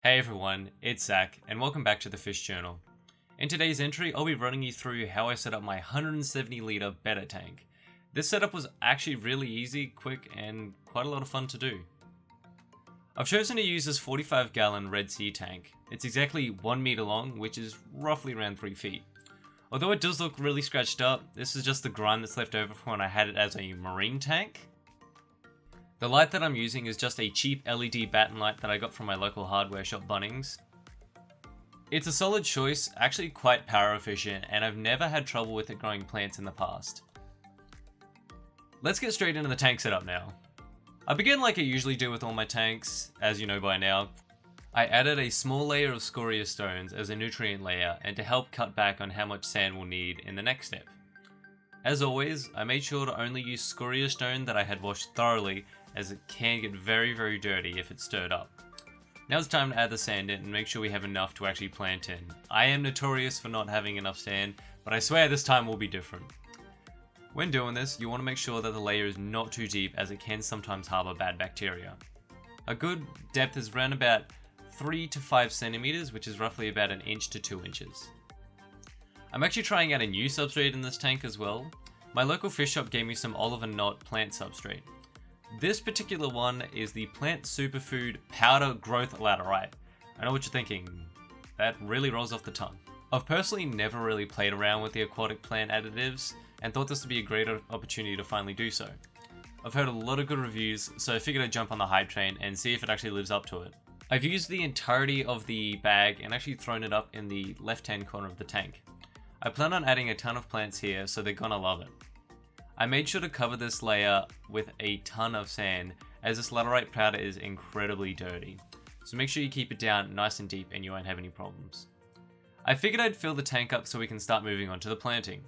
Hey everyone, it's Zach, and welcome back to the Fish Journal. In today's entry, I'll be running you through how I set up my 170 litre Betta tank. This setup was actually really easy, quick, and quite a lot of fun to do. I've chosen to use this 45 gallon Red Sea tank. It's exactly 1 meter long, which is roughly around 3 feet. Although it does look really scratched up, this is just the grime that's left over from when I had it as a marine tank. The light that I'm using is just a cheap LED batten light that I got from my local hardware shop Bunnings. It's a solid choice, actually quite power efficient, and I've never had trouble with it growing plants in the past. Let's get straight into the tank setup now. I begin like I usually do with all my tanks, as you know by now. I added a small layer of scoria stones as a nutrient layer and to help cut back on how much sand we'll need in the next step. As always, I made sure to only use scoria stone that I had washed thoroughly, as it can get very dirty if it's stirred up. Now it's time to add the sand in and make sure we have enough to actually plant in. I am notorious for not having enough sand, but I swear this time will be different. When doing this, you want to make sure that the layer is not too deep, as it can sometimes harbour bad bacteria. A good depth is around about 3 to 5 centimeters, which is roughly about 1 inch to 2 inches. I'm actually trying out a new substrate in this tank as well. My local fish shop gave me some Olive and Knot plant substrate. This particular one is the Plant Superfood Powder Growth Laterite. I know what you're thinking, that really rolls off the tongue. I've personally never really played around with the aquatic plant additives and thought this would be a great opportunity to finally do so. I've heard a lot of good reviews, so I figured I'd jump on the hype train and see if it actually lives up to it. I've used the entirety of the bag and actually thrown it up in the left hand corner of the tank. I plan on adding a ton of plants here, so they're gonna love it. I made sure to cover this layer with a ton of sand, as this laterite powder is incredibly dirty. So make sure you keep it down nice and deep and you won't have any problems. I figured I'd fill the tank up so we can start moving on to the planting.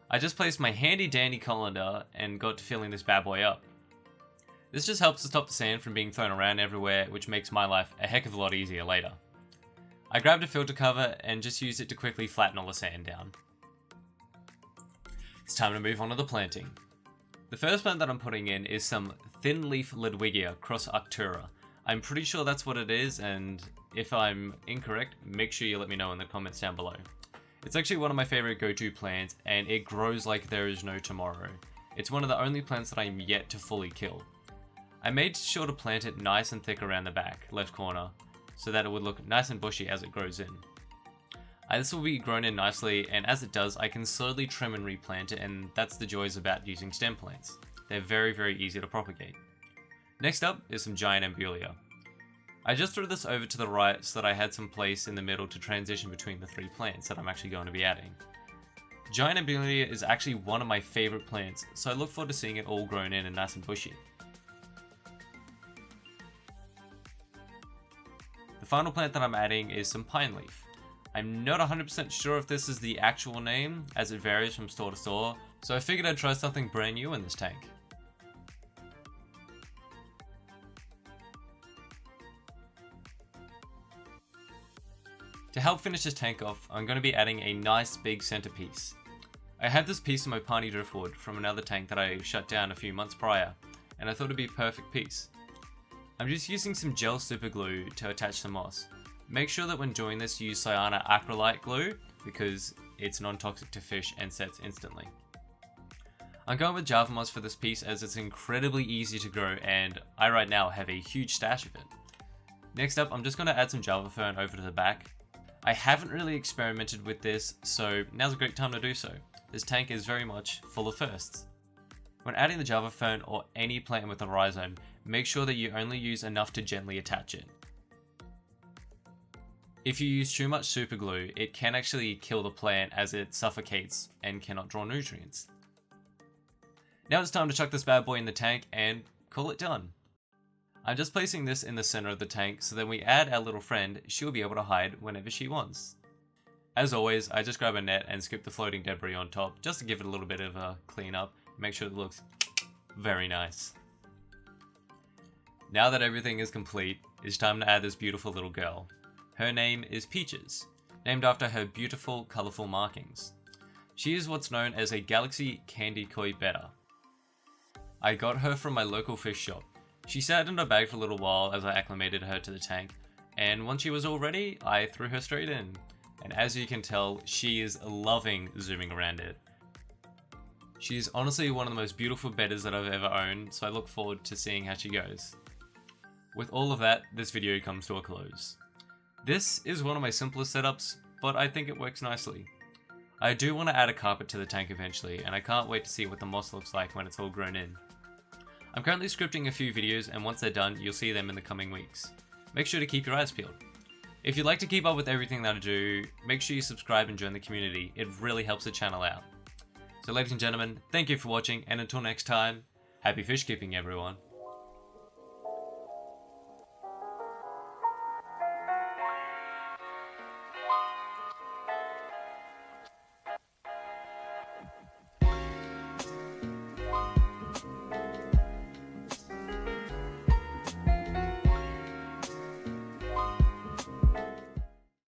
I just placed my handy dandy colander and got to filling this bad boy up. This just helps to stop the sand from being thrown around everywhere, which makes my life a heck of a lot easier later. I grabbed a filter cover and just used it to quickly flatten all the sand down. It's time to move on to the planting. The first plant that I'm putting in is some thin leaf Ludwigia cross Arctura. I'm pretty sure that's what it is, and if I'm incorrect, make sure you let me know in the comments down below. It's actually one of my favorite go-to plants, and it grows like there is no tomorrow. It's one of the only plants that I'm yet to fully kill. I made sure to plant it nice and thick around the back, left corner, so that it would look nice and bushy as it grows in. This will be grown in nicely, and as it does, I can slowly trim and replant it, and that's the joys about using stem plants. They're very easy to propagate. Next up is some giant Amelia. I just threw this over to the right so that I had some place in the middle to transition between the 3 plants that I'm actually going to be adding. Giant Amelia is actually one of my favorite plants, so I look forward to seeing it all grown in and nice and bushy. The final plant that I'm adding is some pine leaf. I'm not 100% sure if this is the actual name, as it varies from store to store, so I figured I'd try something brand new in this tank. To help finish this tank off, I'm going to be adding a nice big centerpiece. I had this piece of my piney driftwood from another tank that I shut down a few months prior, and I thought it'd be a perfect piece. I'm just using some gel super glue to attach the moss. Make sure that when doing this you use cyana acrylite glue, because it's non-toxic to fish and sets instantly. I'm going with Java moss for this piece as it's incredibly easy to grow, and I right now have a huge stash of it. Next up, I'm just going to add some Java Fern over to the back. I haven't really experimented with this, so now's a great time to do so. This tank is very much full of firsts. When adding the Java Fern or any plant with a rhizome, make sure that you only use enough to gently attach it. If you use too much super glue, it can actually kill the plant as it suffocates and cannot draw nutrients. Now it's time to chuck this bad boy in the tank and call it done. I'm just placing this in the center of the tank so that when we add our little friend, she'll be able to hide whenever she wants. As always, I just grab a net and scoop the floating debris on top just to give it a little bit of a clean up, make sure it looks very nice. Now that everything is complete, it's time to add this beautiful little girl. Her name is Peaches, named after her beautiful, colourful markings. She is what's known as a Galaxy Candy Koi Betta. I got her from my local fish shop. She sat in her bag for a little while as I acclimated her to the tank, And once she was all ready, I threw her straight in. And as you can tell, she is loving zooming around it. She's honestly one of the most beautiful Bettas that I've ever owned, so I look forward to seeing how she goes. With all of that, this video comes to a close. This is one of my simplest setups, but I think it works nicely. I do want to add a carpet to the tank eventually, and I can't wait to see what the moss looks like when it's all grown in. I'm currently scripting a few videos, and once they're done, you'll see them in the coming weeks. Make sure to keep your eyes peeled. If you'd like to keep up with everything that I do, make sure you subscribe and join the community. It really helps the channel out. So ladies and gentlemen, thank you for watching, and until next time, happy fish keeping everyone.